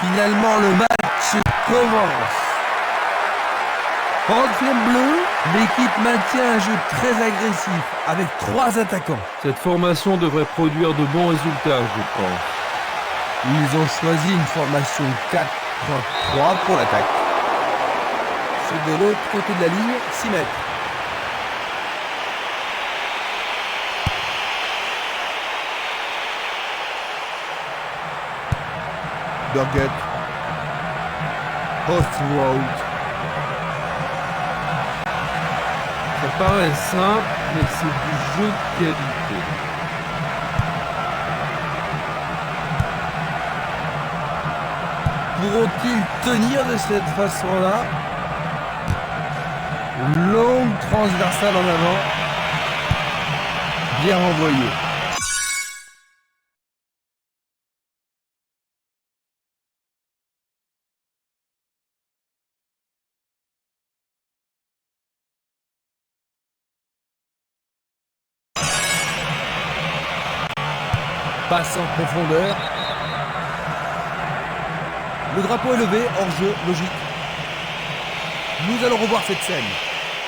Finalement, le match commence. Panthère bleu, l'équipe maintient un jeu très agressif avec 3 attaquants. Cette formation devrait produire de bons résultats, je pense. Ils ont choisi une formation 4-3 pour l'attaque. C'est de l'autre côté de la ligne, 6 mètres. Burgett. Oathroyd. Ça paraît simple, mais c'est du jeu de qualité. Pourront-ils tenir de cette façon-là? Longue transversale en avant. Bien renvoyé. Passe en profondeur. Le drapeau est levé, hors-jeu, logique. Nous allons revoir cette scène.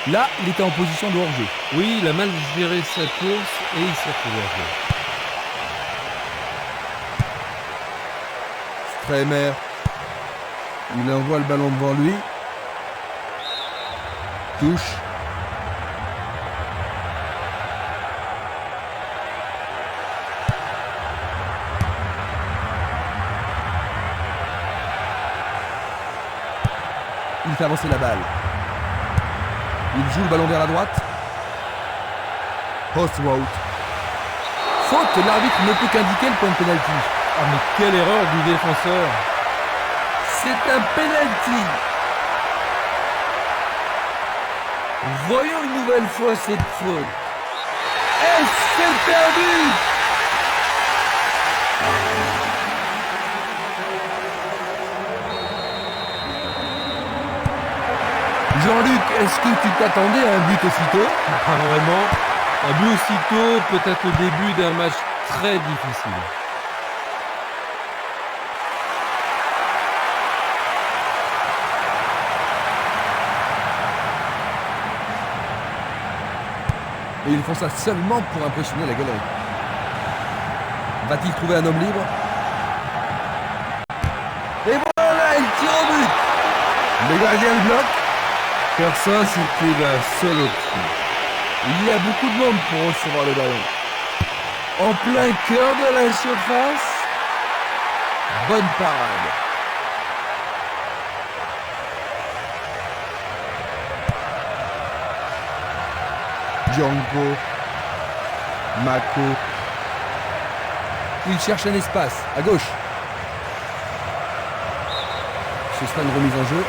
Là, il était en position de hors-jeu. Oui, il a mal géré sa course et il s'est retrouvé hors-jeu. Stremer. Il envoie le ballon devant lui. Touche. Il fait avancer la balle. Il joue le ballon vers la droite. Oathroyd. Faute, l'arbitre ne peut qu'indiquer le point de pénalty. Ah mais quelle erreur du défenseur! C'est un pénalty. Voyons une nouvelle fois cette faute. Et c'est perdu. Jean-Luc, est-ce que tu t'attendais à un but aussitôt? Pas vraiment. Un but aussitôt, peut-être le début d'un match très difficile. Et ils font ça seulement pour impressionner la galerie. Va-t-il trouver un homme libre? Et voilà, il tire au but. Le gardien le bloque. Faire ça, c'était la seule option. Il y a beaucoup de monde pour recevoir le ballon. En plein cœur de la surface. Bonne parade. Django. Mako. Il cherche un espace, à gauche. Ce sera une remise en jeu.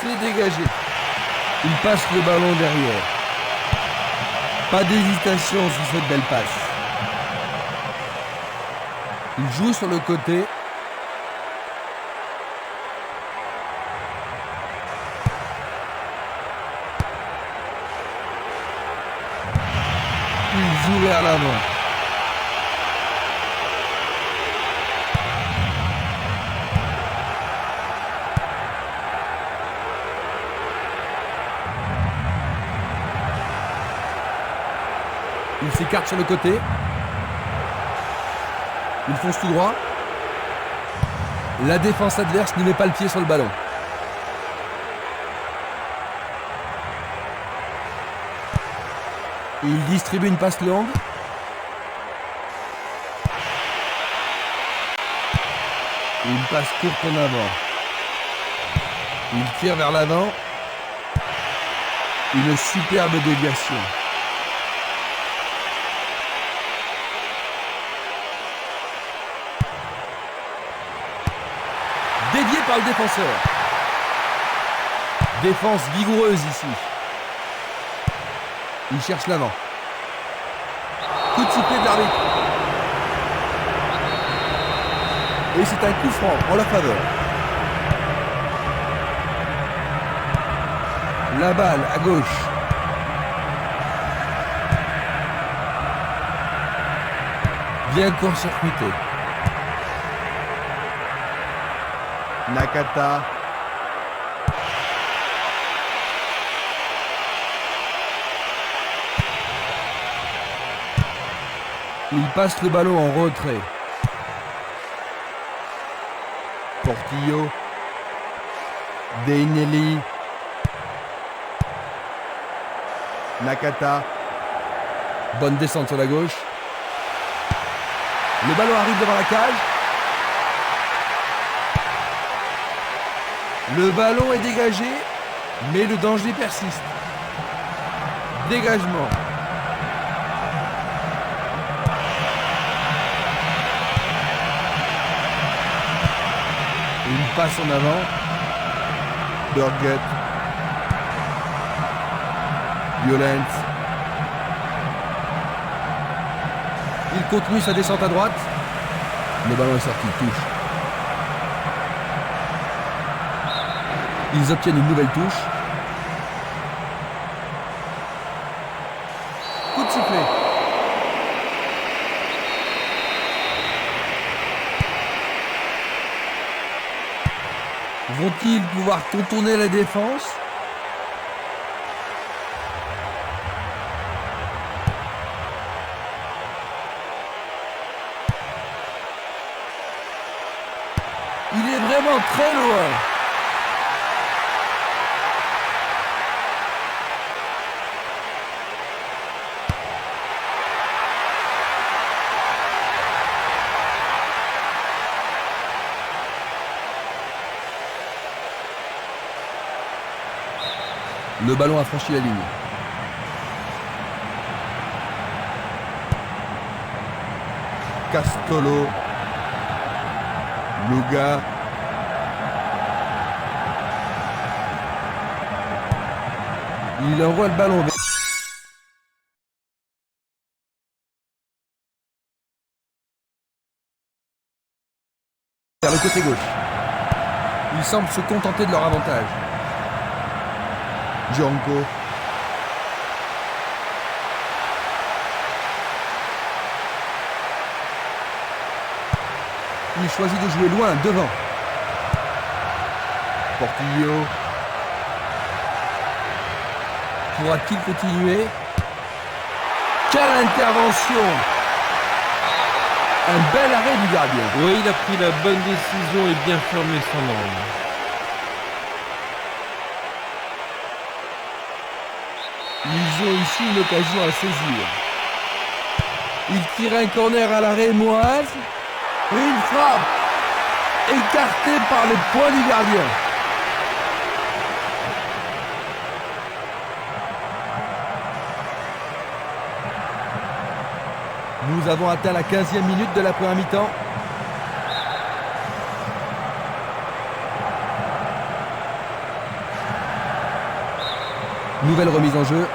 C'est dégagé. Il passe le ballon derrière. Pas d'hésitation sur cette belle passe. Il joue sur le côté. Il joue vers l'avant. Il s'écarte sur le côté. Il fonce tout droit. La défense adverse ne met pas le pied sur le ballon. Il distribue une passe longue. Une passe courte en avant. Il tire vers l'avant. Une superbe déviation. Dévié par le défenseur. Défense vigoureuse ici. Il cherche l'avant. Coup de sifflet de l'arbitre. Et c'est un coup franc en leur faveur. La balle à gauche. Bien court-circuité. Nakata. Il passe le ballon en retrait. Portillo. Deinelli. Nakata. Bonne descente sur la gauche. Le ballon arrive devant la cage. Le ballon est dégagé, mais le danger persiste. Dégagement. Une passe en avant. Burgut. Violence. Il continue sa descente à droite. Le ballon est sorti, touche. Ils obtiennent une nouvelle touche. Coup de sifflet. Vont-ils pouvoir contourner la défense ? Il est vraiment très loin. Le ballon a franchi la ligne. Castolo. Luga. Il envoie le ballon vers le côté gauche. Ils semblent se contenter de leur avantage. Django. Il choisit de jouer loin, devant. Portillo. Pourra-t-il continuer? Quelle intervention! Un bel arrêt du gardien. Oui, il a pris la bonne décision et bien fermé son angle. Ils ont ici une occasion à saisir. Il tire un corner à la rémoise. Et une frappe écartée par les poings du gardien. Nous avons atteint la 15e minute de la première mi-temps. Nouvelle remise en jeu.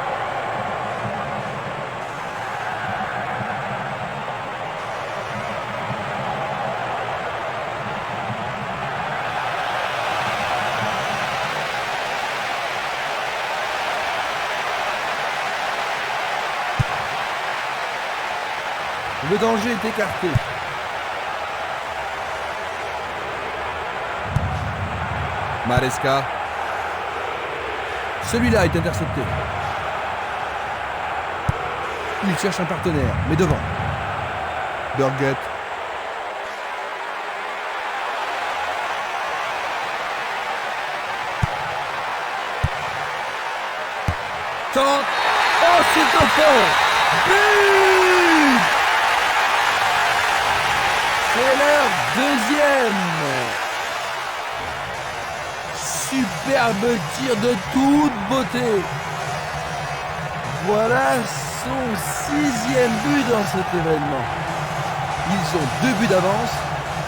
Le danger est écarté. Maresca. Celui-là est intercepté. Il cherche un partenaire, mais devant. Burgut. Tente. Oh, c'est au fond. But! C'est leur deuxième. Superbe tir de toute beauté. Voilà son 6e but dans cet événement. Ils ont 2 buts d'avance.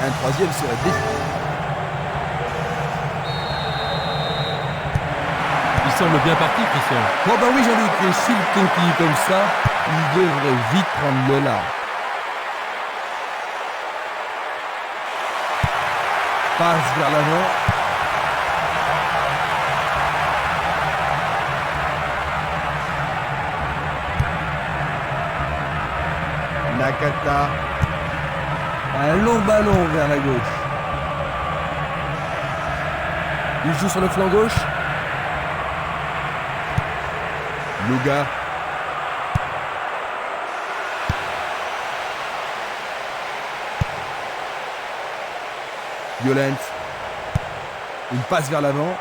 Un 3e serait décisif. Il semble bien parti, Christian. Bon bah oui, Jean-Luc, et s'il continue comme ça, il devrait vite prendre le large. passe vers l'avant. Nakata. Un long ballon vers la gauche. Il joue sur le flanc gauche. Luga. Violent. Une passe vers l'avant.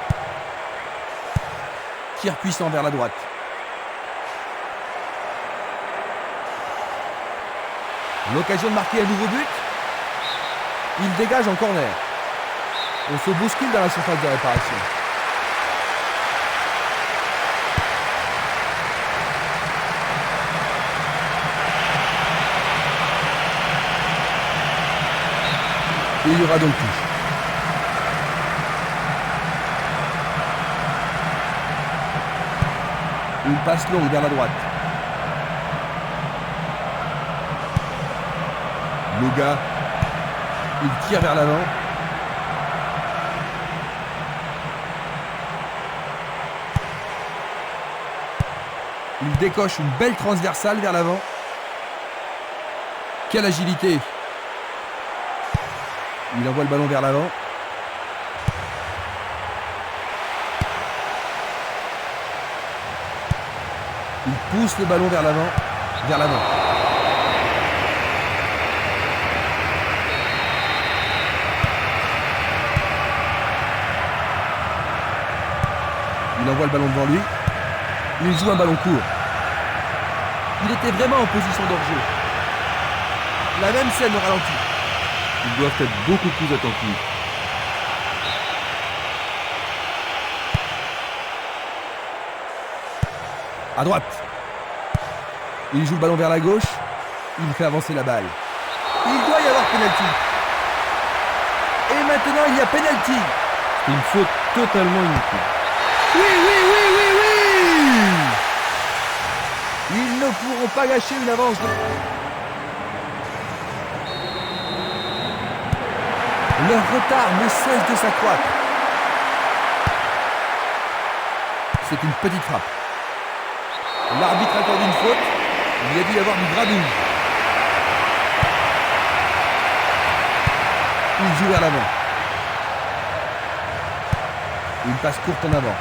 Tir puissant vers la droite. L'occasion de marquer un nouveau but. Il dégage en corner. On se bouscule dans la surface de réparation. Et il y aura donc touche. Une passe longue vers la droite. Luga. Il tire vers l'avant. Il décoche une belle transversale vers l'avant. Quelle agilité! Il envoie le ballon vers l'avant. Il pousse le ballon vers l'avant. Vers l'avant. Il envoie le ballon devant lui. Il joue un ballon court. Il était vraiment en position d'hors-jeu. La même scène au ralenti. Ils doivent être beaucoup plus attentifs. À droite. Il joue le ballon vers la gauche. Il fait avancer la balle. Il doit y avoir pénalty. Et maintenant il y a pénalty. C'est une faute totalement inutile. Oui, oui, oui, oui, oui. Ils ne pourront pas gâcher une avance. Leur retard ne cesse de s'accroître. C'est une petite frappe. L'arbitre accorde une faute. Il y a dû y avoir du gradouille. Il joue vers l'avant. Une passe courte en avant.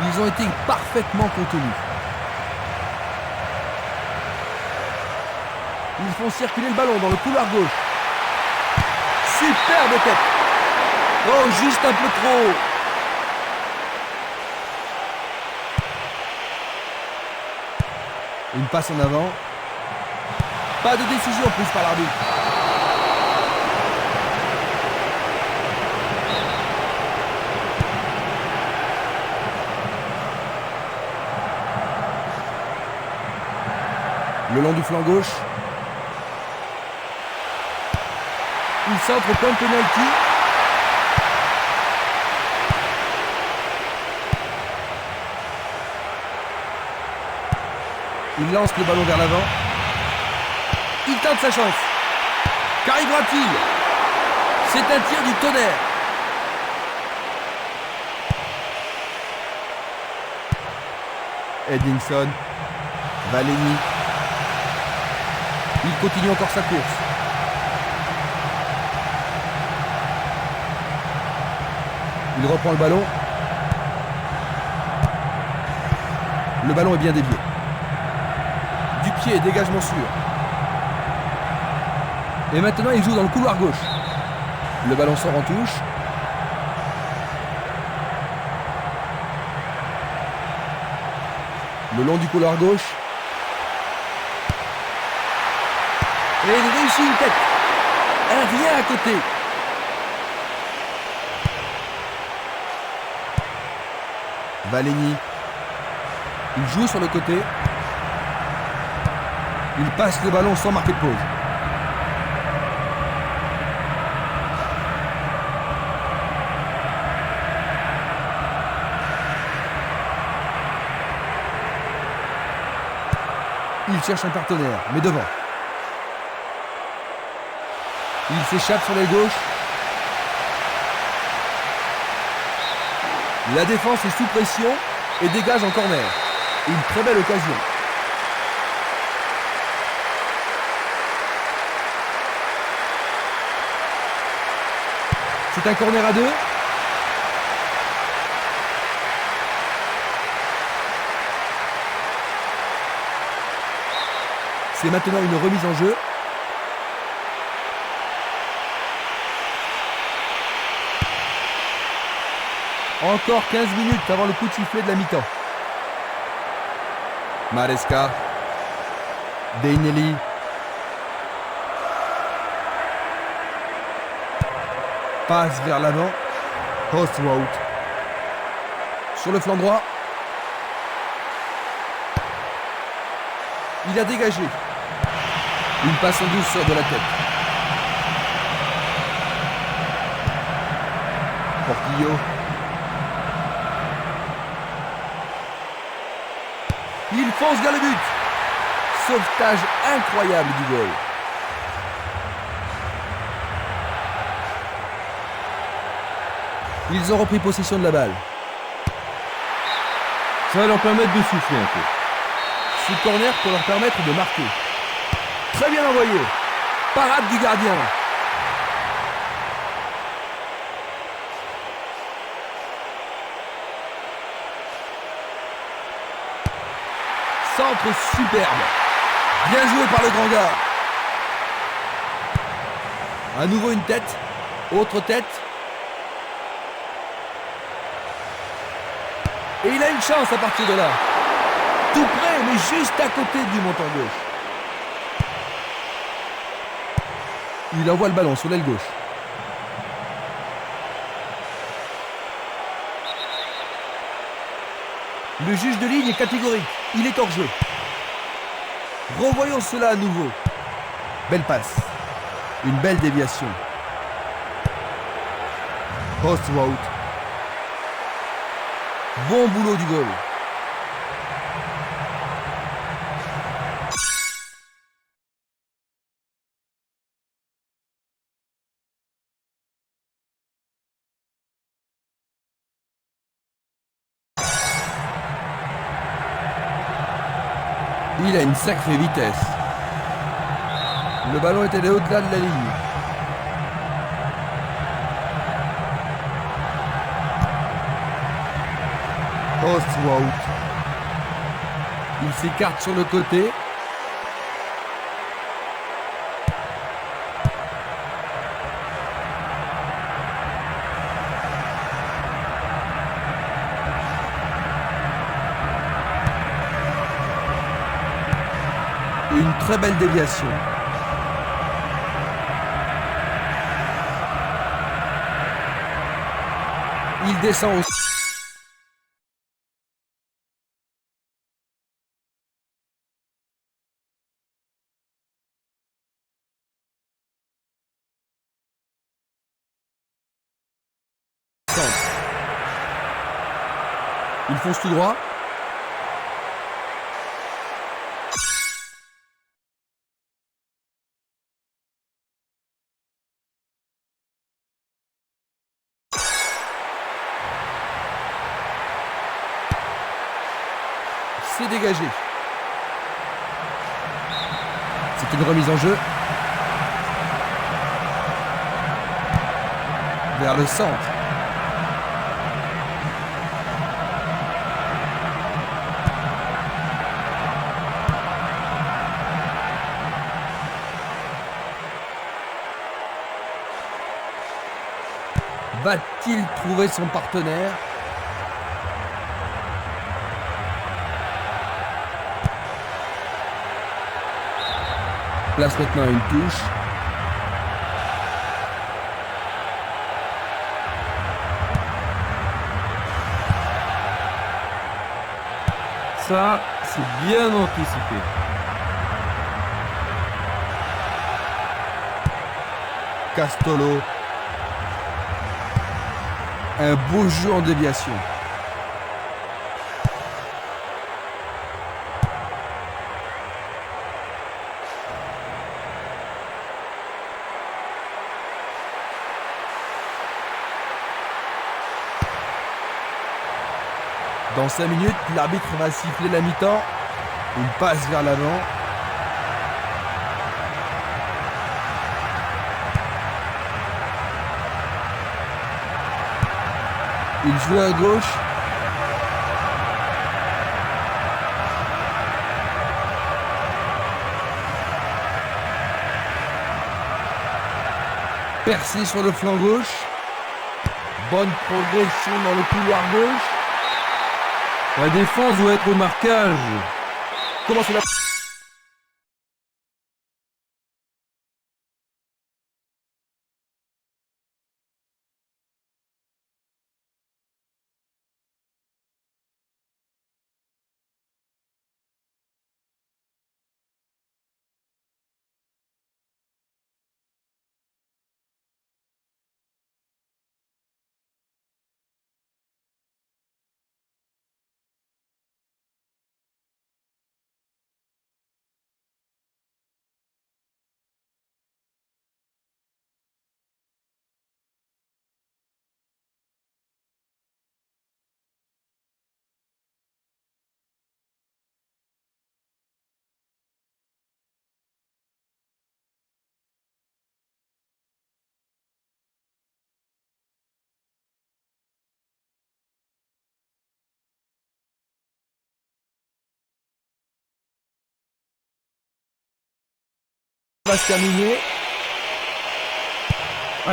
Ils ont été parfaitement contenus. Ils font circuler le ballon dans le couloir gauche. Superbe tête. Oh, juste un peu trop. Une passe en avant. Pas de décision prise par l'arbitre. Le long du flanc gauche. Il centre au point de pénalty. Il lance le ballon vers l'avant. Il tente sa chance. Qu'arrivera-t-il? C'est un tir du tonnerre. Edinson. Valeni. Il continue encore sa course. Il reprend le ballon. Le ballon est bien dévié. Du pied, dégagement sûr. Et maintenant, il joue dans le couloir gauche. Le ballon sort en touche. Le long du couloir gauche. Et il réussit une tête. Un rien à côté. Valeni. Il joue sur le côté. Il passe le ballon sans marquer de pause. Il cherche un partenaire, mais devant. Il s'échappe sur l'aile gauche. La défense est sous pression et dégage en corner. Une très belle occasion. C'est un corner à 2. C'est maintenant une remise en jeu. Encore 15 minutes avant le coup de sifflet de la mi-temps. Maresca. Deinelli. Passe vers l'avant. Hostwout. Sur le flanc droit. Il a dégagé. Une passe en douceur de la tête. Portillo. Il fonce vers le but. Sauvetage incroyable du goal. Ils ont repris possession de la balle. Ça va leur permettre de souffler un peu. Ce corner pour leur permettre de marquer. Très bien envoyé. Parade du gardien. Centre superbe. Bien joué par le grand gars. À nouveau une tête. Autre tête. Et il a une chance à partir de là. Tout près, mais juste à côté du montant gauche. Il envoie le ballon sur l'aile gauche. Le juge de ligne est catégorique. Il est hors jeu. Revoyons cela à nouveau. Belle passe. Une belle déviation. Hostwout. Bon boulot du goal. Il a une sacrée vitesse. Le ballon est allé au-delà de la ligne. Hostwout. Il s'écarte sur le côté. Une très belle déviation. Il descend au... Il fonce tout droit. C'est dégagé. C'est une remise en jeu. Vers le centre. Va-t-il trouver son partenaire ? Place maintenant une touche. Ça, c'est bien anticipé. Castolo. Un beau jeu en déviation. Dans 5 minutes, l'arbitre va siffler la mi-temps. Il passe vers l'avant. Il joue à gauche. Percé sur le flanc gauche. Bonne progression dans le couloir gauche. La défense doit être au marquage. Comment cela? Va se terminer.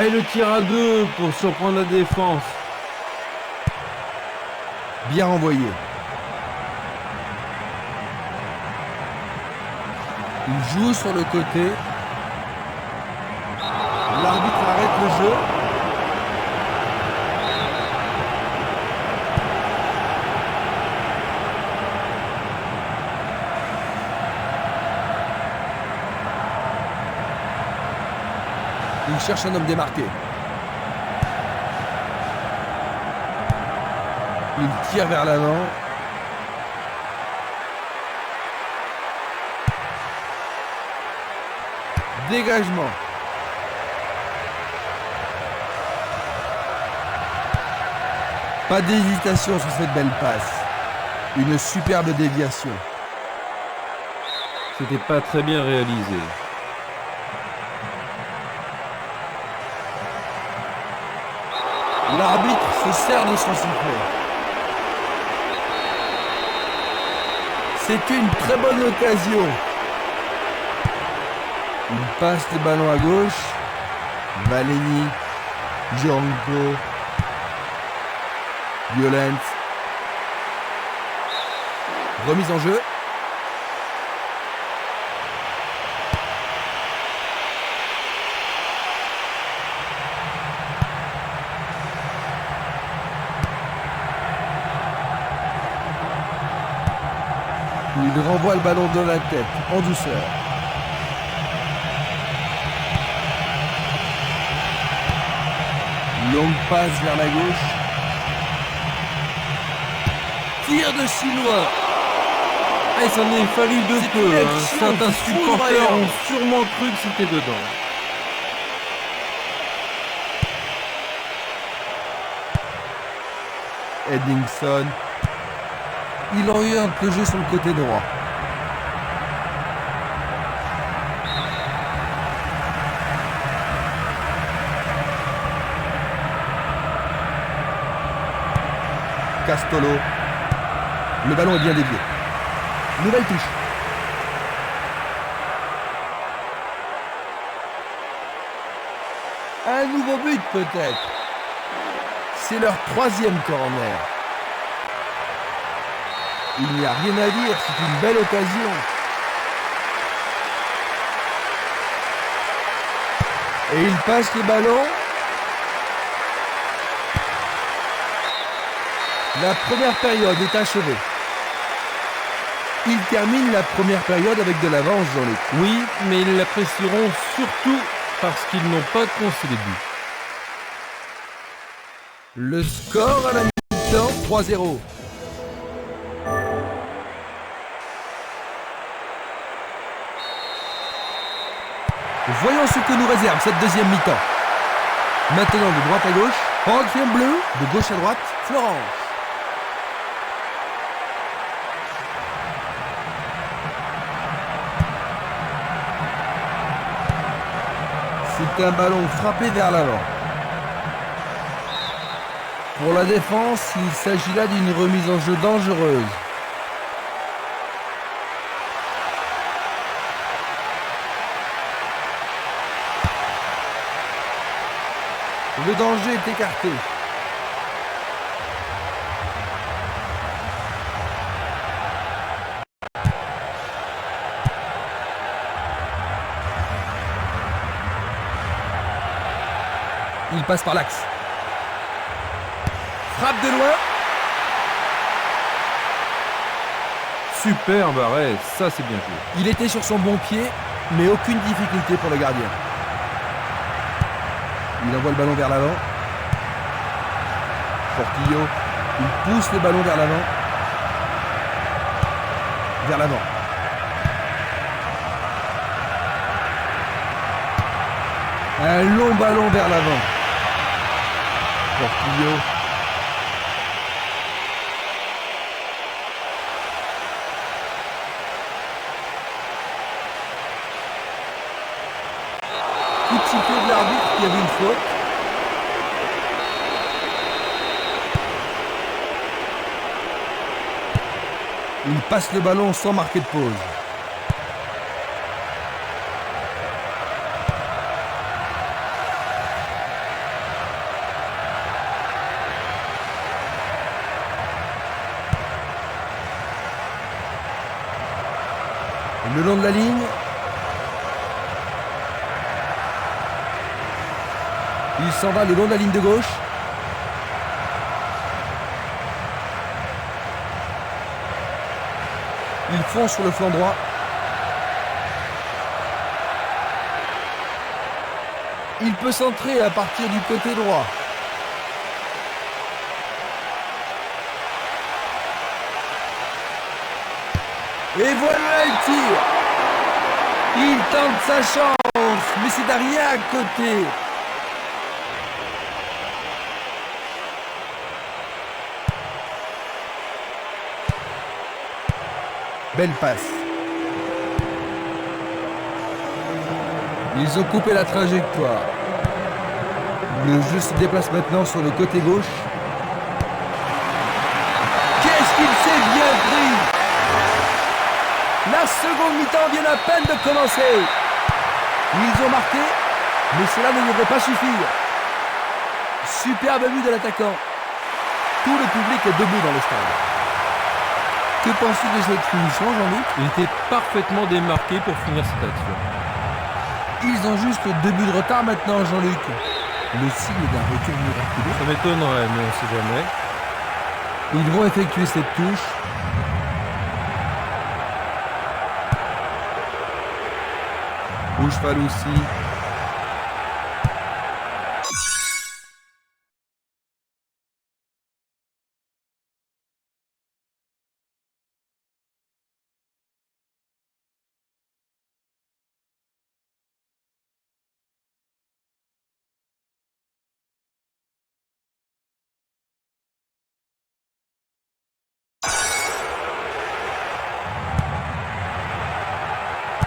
Et le tir à 2 pour surprendre la défense. Bien renvoyé. Il joue sur le côté. L'arbitre arrête le jeu. Il cherche un homme démarqué. Il tire vers l'avant. Dégagement. Pas d'hésitation sur cette belle passe. Une superbe déviation. C'était pas très bien réalisé. L'arbitre se sert de son sifflet. C'est une très bonne occasion. Il passe le ballon à gauche. Valeni, Gianco, Violent. Remise en jeu. Il renvoie le ballon dans la tête, en douceur. Longue passe vers la gauche. Tire de si loin. Et ça n'est fallu de C'est peu. une action Certains supporters foudroyante. ont sûrement cru que c'était dedans. Edingson. Il oriente le jeu sur le côté droit. Castolo. Le ballon est bien dévié. Nouvelle touche. Un nouveau but peut-être. C'est leur 3e corner. Il n'y a rien à dire, c'est une belle occasion. Et il passe le ballon. La première période est achevée. Ils terminent la première période avec de l'avance dans l'équipe. Oui, mais ils l'apprécieront surtout parce qu'ils n'ont pas concédé de but. Le score à la mi-temps, 3-0. Voyons ce que nous réserve cette deuxième mi-temps. Maintenant de droite à gauche, Franck bleu, de gauche à droite, Florence. C'est un ballon frappé vers l'avant. Pour la défense, il s'agit là d'une remise en jeu dangereuse. Le danger est écarté. Il passe par l'axe. Frappe de loin. Superbe arrêt, ça c'est bien joué. Il était sur son bon pied, mais aucune difficulté pour le gardien. Il envoie le ballon vers l'avant. Portillo, il pousse le ballon vers l'avant. Vers l'avant. Un long ballon vers l'avant. Portillo. Coup de sifflet de l'arbitre, il y avait une faute. Il passe le ballon sans marquer de pause. Le long de la ligne. Il s'en va le long de la ligne de gauche. Il fonce sur le flanc droit. Il peut centrer à partir du côté droit. Et voilà le tir. Il tente sa chance, mais c'est derrière à côté. Belle passe. Ils ont coupé la trajectoire. Le jeu se déplace maintenant sur le côté gauche. Qu'est-ce qu'il s'est bien pris! La seconde mi-temps vient à peine de commencer. Ils ont marqué, mais cela ne devrait pas suffire. Superbe but de l'attaquant. Tout le public est debout dans le stade. Que penses-tu de cette finition, Jean-Luc? Il était parfaitement démarqué pour finir cette action. Ils ont juste 2 buts de retard maintenant, Jean-Luc. Le signe d'un retour miraculeux. Ça m'étonnerait, mais on sait jamais. Ils vont effectuer cette touche. Bouchefaloussi.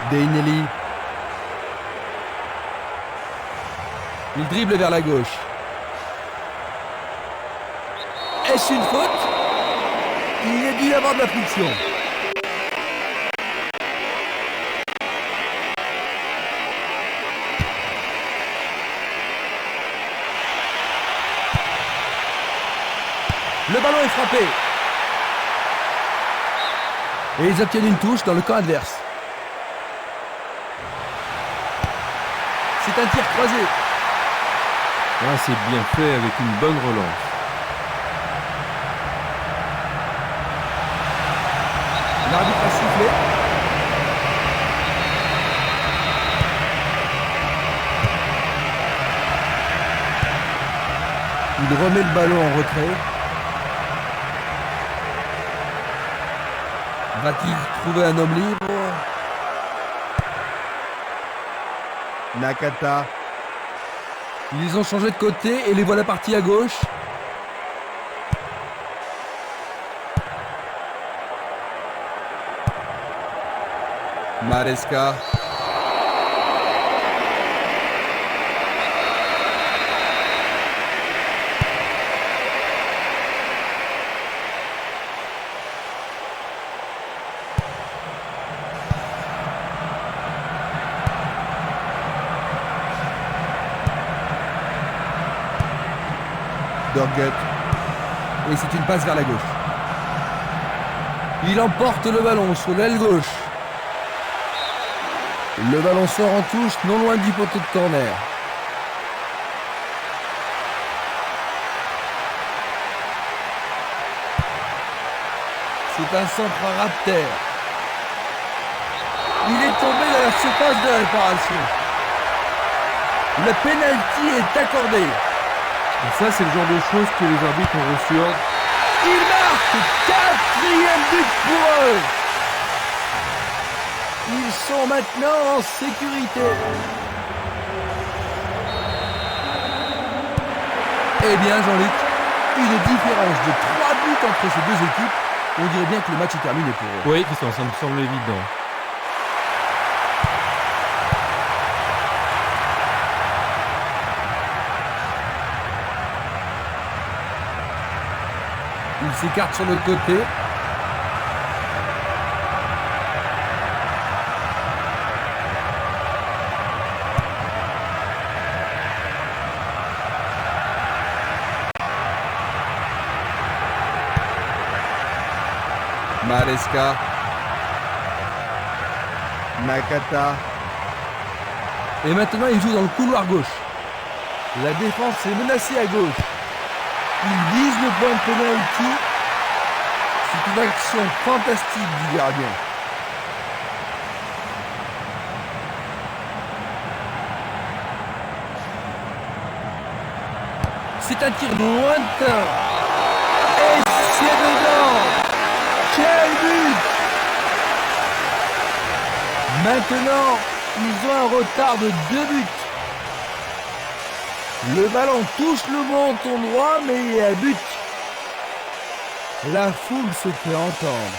Deinelli. Il dribble vers la gauche. Est-ce une faute? Il a dû y avoir de la friction. Le ballon est frappé. Et ils obtiennent une touche dans le camp adverse. C'est un tir croisé. Ah, c'est bien fait avec une bonne relance. L'arbitre a sifflé. Il remet le ballon en retrait. Va-t-il trouver un homme libre? Nakata. Ils ont changé de côté et les voilà partis à gauche. Maresca. Burgut. Et c'est une passe vers la gauche. Il emporte le ballon sur l'aile gauche. Le ballon sort en touche, non loin du poteau de corner. C'est un centre à ras de terre. Il est tombé dans la surface de réparation. Le penalty est accordé. Et ça, c'est le genre de choses que les arbitres ont reçu ordre. Il marque 4e but pour eux. Ils sont maintenant en sécurité. Eh bien, Jean-Luc, une différence de 3 buts entre ces deux équipes. On dirait bien que le match est terminé pour eux. Oui, ça me semble évident. Il s'écarte sur le côté. Maresca. Nakata. Et maintenant, il joue dans le couloir gauche. La défense est menacée à gauche. Il vise le point de penalty. C'est une action fantastique du gardien. C'est un tir lointain. Et c'est dedans. Quel but! Maintenant, ils ont un retard de 2 buts. Le ballon touche le menton droit, mais il est à but. La foule se fait entendre.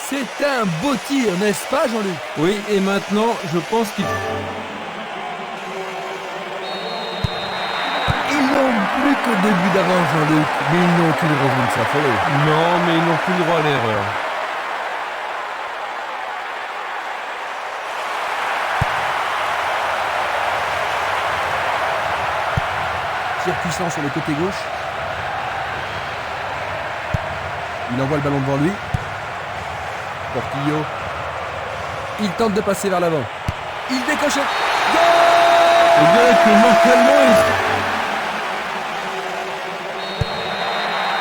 C'est un beau tir, n'est-ce pas, Jean-Luc? Oui, et maintenant, je pense qu'ils... Ils n'ont plus que 2 buts d'avance, Jean-Luc, mais ils n'ont aucune raison de s'affoler. Non, mais ils n'ont plus le droit à l'erreur. Tir puissant sur le côté gauche. Il envoie le ballon devant lui. Portillo. Il tente de passer vers l'avant. Il décoche. Goal! On dirait que mentalement,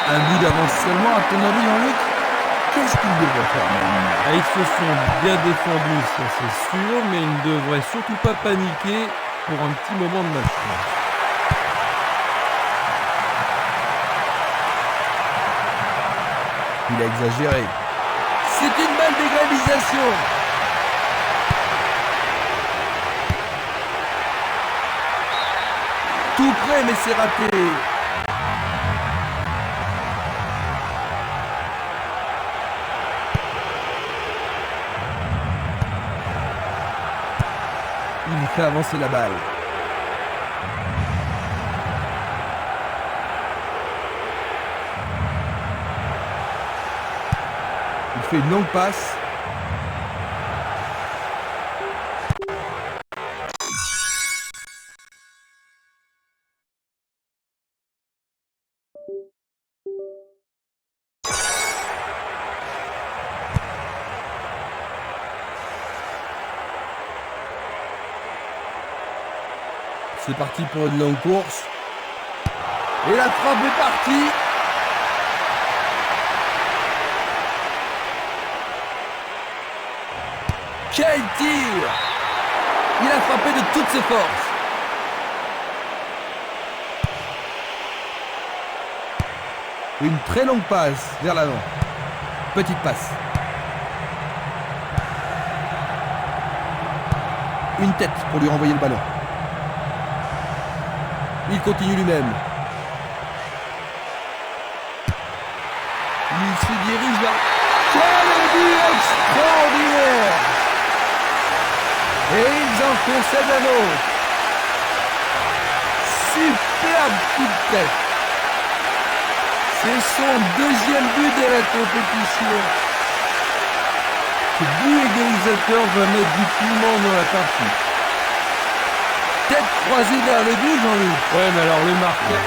Un but d'avance seulement, à ton avis, Jean-Luc? Qu'est-ce qu'il devrait faire maintenant? ils se sont bien défendus, ça c'est sûr, mais ils ne devraient surtout pas paniquer pour un petit moment de match. Il a exagéré. C'est une balle d'égalisation. Tout près, mais c'est raté. Il fait avancer la balle. Il fait une longue passe. C'est parti pour une longue course. Et la frappe est partie. Quel tir! Il a frappé de toutes ses forces. Une très longue passe vers l'avant. Petite passe. Une tête pour lui renvoyer le ballon. Il continue lui-même. Il se dirige vers... Quel but extraordinaire! Et ils en concèdent un autre. Superbe coup de tête. C'est son deuxième but de la compétition. Ce but égalisateur va mettre du piment dans la partie. tête croisée vers le but, Jean-Luc. Ouais, mais alors le marqueur...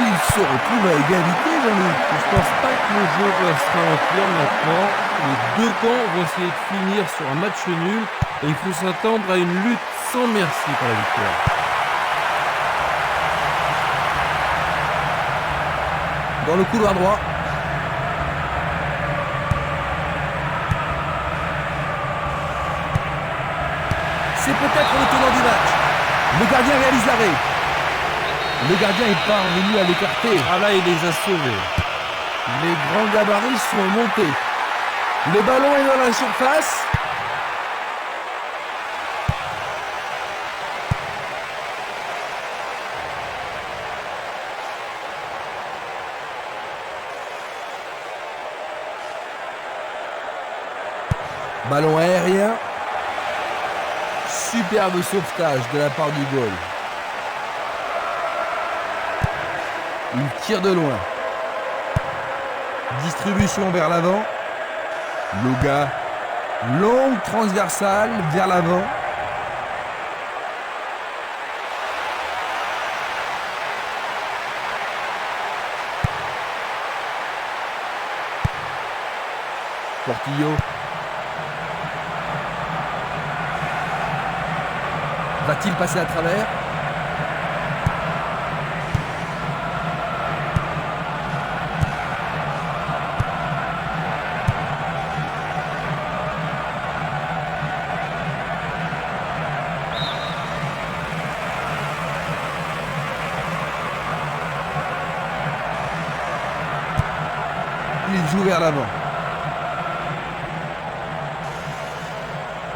Il se retrouve à égalité, Jean-Luc. Je pense pas que le jeu restera en clair maintenant. Les deux camps vont essayer de finir sur un match nul et il faut s'attendre à une lutte sans merci pour la victoire. Dans le couloir droit. C'est peut-être le tenant du match. Le gardien réalise l'arrêt. Le gardien est parvenu à l'écarter. Ah là, il les a sauvés. Les grands gabarits sont montés. Le ballon est dans la surface. Ballon aérien. Superbe sauvetage de la part du goal. Il tire de loin. Distribution vers l'avant. Loga. Longue transversale vers l'avant. Portillo. Va-t-il passer à travers ? Il joue vers l'avant.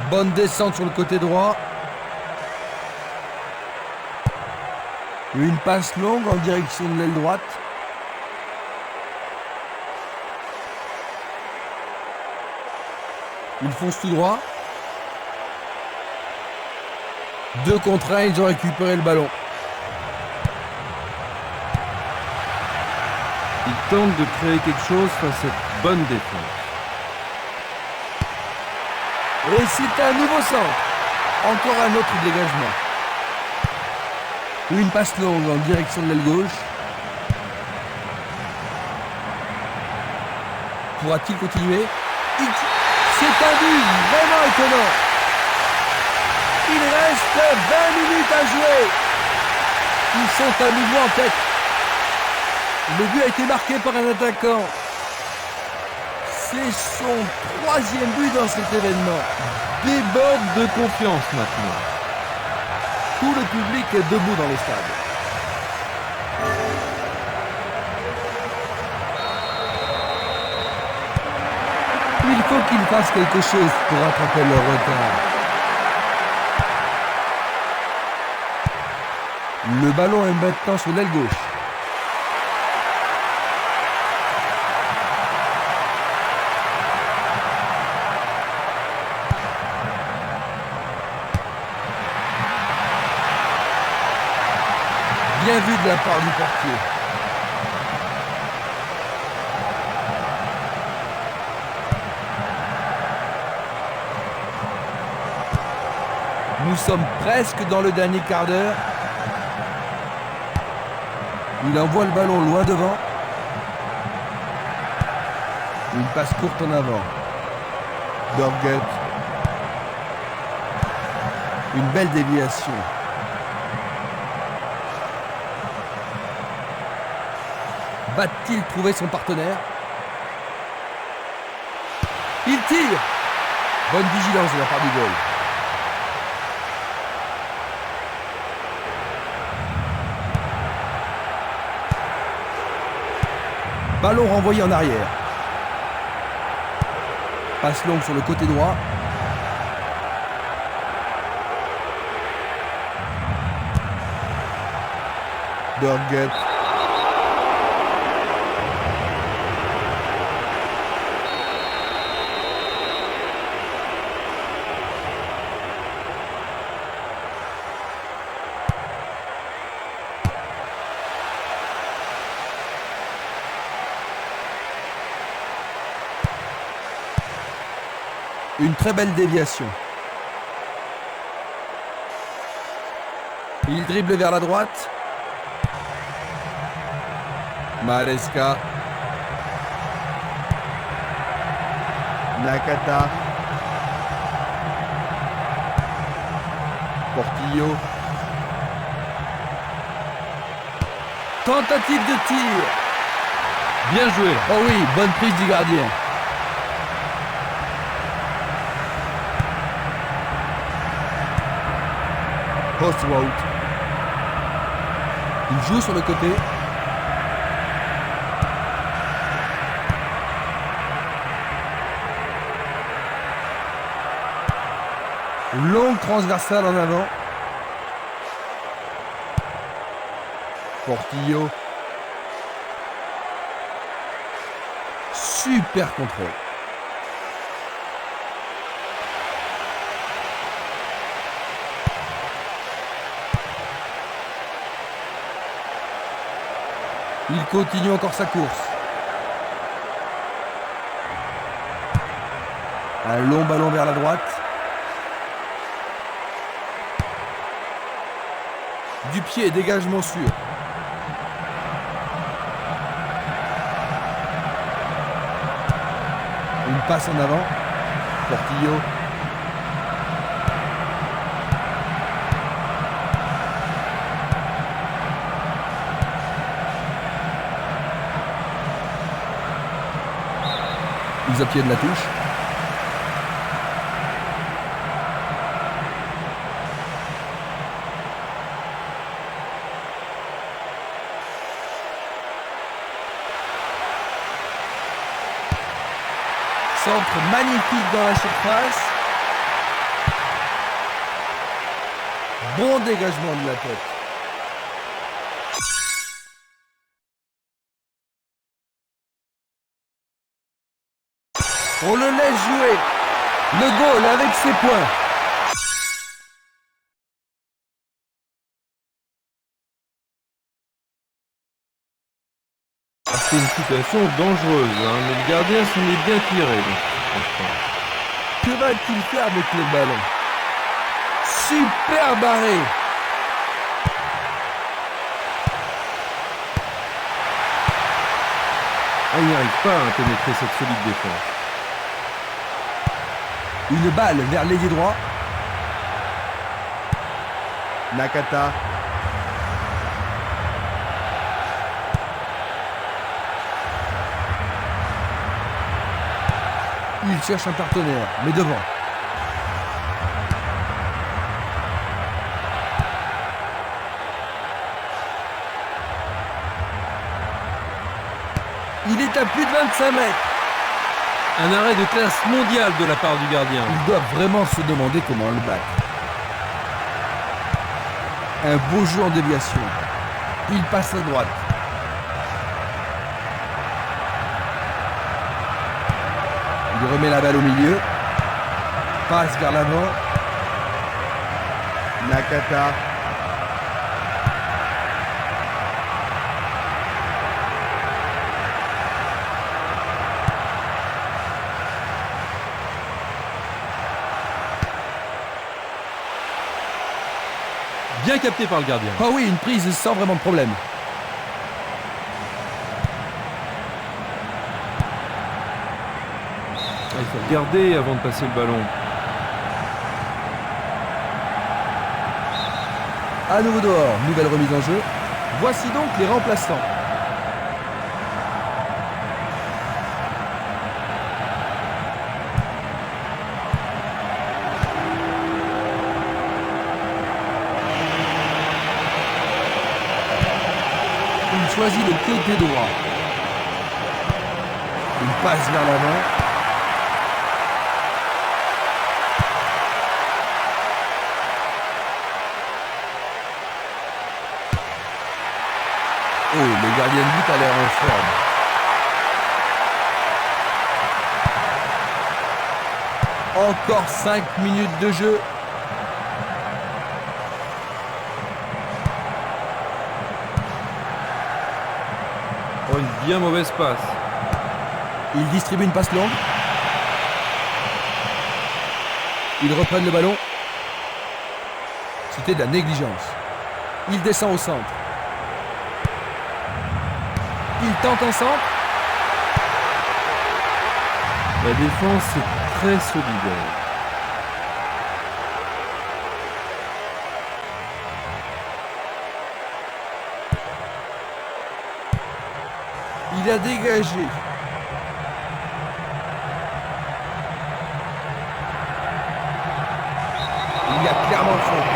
Bonne descente sur le côté droit. Une passe longue en direction de l'aile droite. Il fonce tout droit. 2 contre 1, ils ont récupéré le ballon. Ils tentent de créer quelque chose face à cette bonne défense. Et c'est un nouveau centre. Encore un autre dégagement. Une passe longue en direction de l'aile gauche. Pourra-t-il continuer ? C'est un but vraiment étonnant. Il reste 20 minutes à jouer. Ils sont à nouveau en tête. Le but a été marqué par un attaquant. C'est son 3e but dans cet événement. Déborde de confiance maintenant. Tout le public est debout dans le stade. Il faut qu'ils fassent quelque chose pour rattraper leur retard. Le ballon est maintenant sur l'aile gauche. Bien vu de la part du portier. Nous sommes presque dans le dernier quart d'heure. Il envoie le ballon loin devant. Une passe courte en avant. Dorguet. Une belle déviation. Va-t-il trouver son partenaire ? Il tire ! Bonne vigilance de la part du goal. Ballon renvoyé en arrière. Passe longue sur le côté droit. Dorguet. Une très belle déviation. Il dribble vers la droite. Maresca. Nakata. Portillo. Tentative de tir. Bien joué. Oh oui, bonne prise du gardien. Postwout. Il joue sur le côté. Longue transversale en avant. Portillo. Super contrôle. Il continue encore sa course. Un long ballon vers la droite. Du pied, dégagement sûr. Une passe en avant. Portillo. Ils obtiennent la touche. Centre magnifique dans la surface. Bon dégagement de la tête. On le laisse jouer. Le goal avec ses points. C'est une situation dangereuse, hein, mais le gardien s'en est bien tiré. Que va-t-il faire avec le ballon? Super barré. Ah, il n'arrive pas à pénétrer cette solide défense. Une balle vers l'ailier droit. Nakata. Il cherche un partenaire, mais devant. Il est à plus de 25 mètres. Un arrêt de classe mondiale de la part du gardien. Ils doivent vraiment se demander comment le battre. Un beau jeu en déviation. Il passe à droite. Il remet la balle au milieu. Passe vers l'avant. Nakata. Bien capté par le gardien. Oh oui, une prise sans vraiment de problème. Il faut regarder avant de passer le ballon. À nouveau dehors, nouvelle remise en jeu. Voici donc les remplaçants. Il choisit le côté droit. Il passe vers l'avant. Oh, le gardien de but a l'air en forme. Encore 5 minutes de jeu. Oh, une bien mauvaise passe. Il distribue une passe longue. Ils reprennent le ballon. C'était de la négligence. Il descend au centre. Il tente un centre. La défense est très solidaire. Il a dégagé. Il y a clairement faute.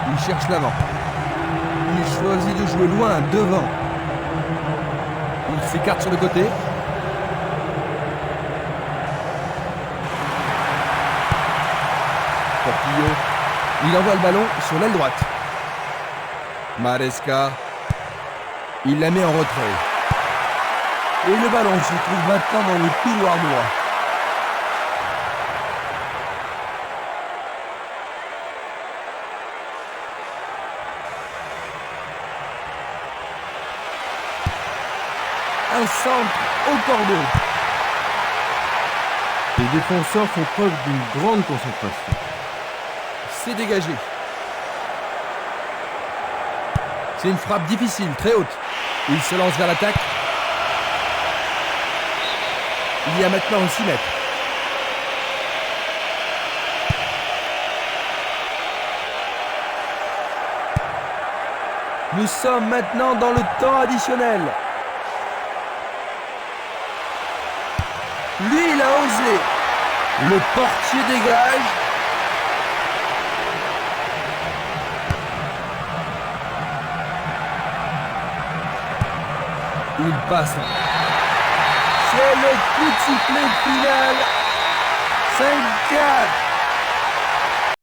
Il cherche l'avant. Il choisit de jouer loin, devant. Il s'écarte sur le côté. Portillo. Il envoie le ballon sur l'aile droite. Maresca. Il la met en retrait. Et le ballon se trouve maintenant dans le couloir droit. Un centre au cordeau. Les défenseurs font preuve d'une grande concentration. C'est dégagé. C'est une frappe difficile, très haute. Il se lance vers l'attaque. Il y a maintenant 6 mètres. Nous sommes maintenant dans le temps additionnel. Lui, il a osé. Le portier dégage. Il passe. C'est le coup de sifflet final. 5-4.